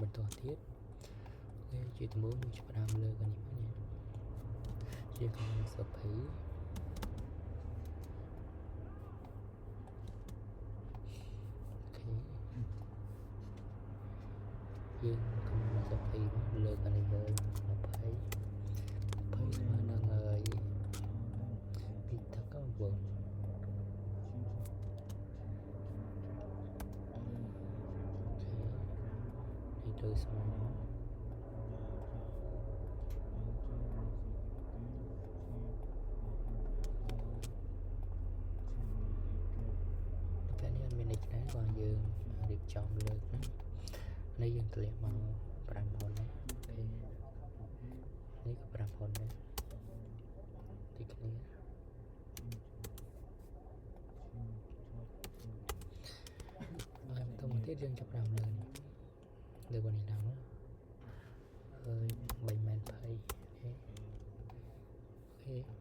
បន្តទៀតជាដំបូងយើងចាប់ផ្ដើមលើកនេះមកនេះជាកំណត់សុភីយើងកំណត់សុភីលើកនេះលើ20ស្មើនឹងហើយពីតកវងនេះទៅស្មើបើយើងរៀបចំលើកនេះយើងធ្លាក់មក5ហ៊ុននេះនេះក៏5ហ៊ុនដែរទីគ្នាហើយបន្តមកទៀតយើងចាប់ផ្ដើមលើនេះលើកនេះឡើងហើយ3ម៉ែន20អូខេ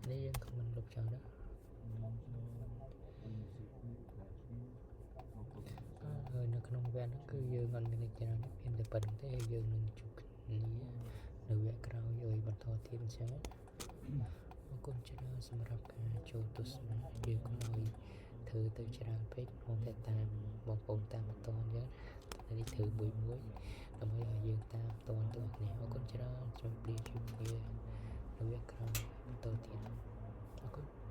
នេះយើងខមមិនលុបចោលដែរហើយនៅក្នុងវគ្គនេះគឺយើងអត់មានច្រើនមានតែប៉ុណ្្នឹងទេយើងនឹងជួបគ្នានៅវគ្គក្រោយឲ្យបន្តទៀតអញ្ចឹងអរគុណច្រើនសម្រាប់ការចូលទស្សនាយើងកុំឲ្យធ្វើទៅច្រើនពេកមកតែតាមបងប្អូនតាមបន្តអញ្ចឹងនេះធ្វើមួយដើម្បីឲ្យយើងតាមតនទៅនេះអរគុណច្រើនជួបគ្នានៅវគ្គក្រោយបន្តទៀតអរគុណ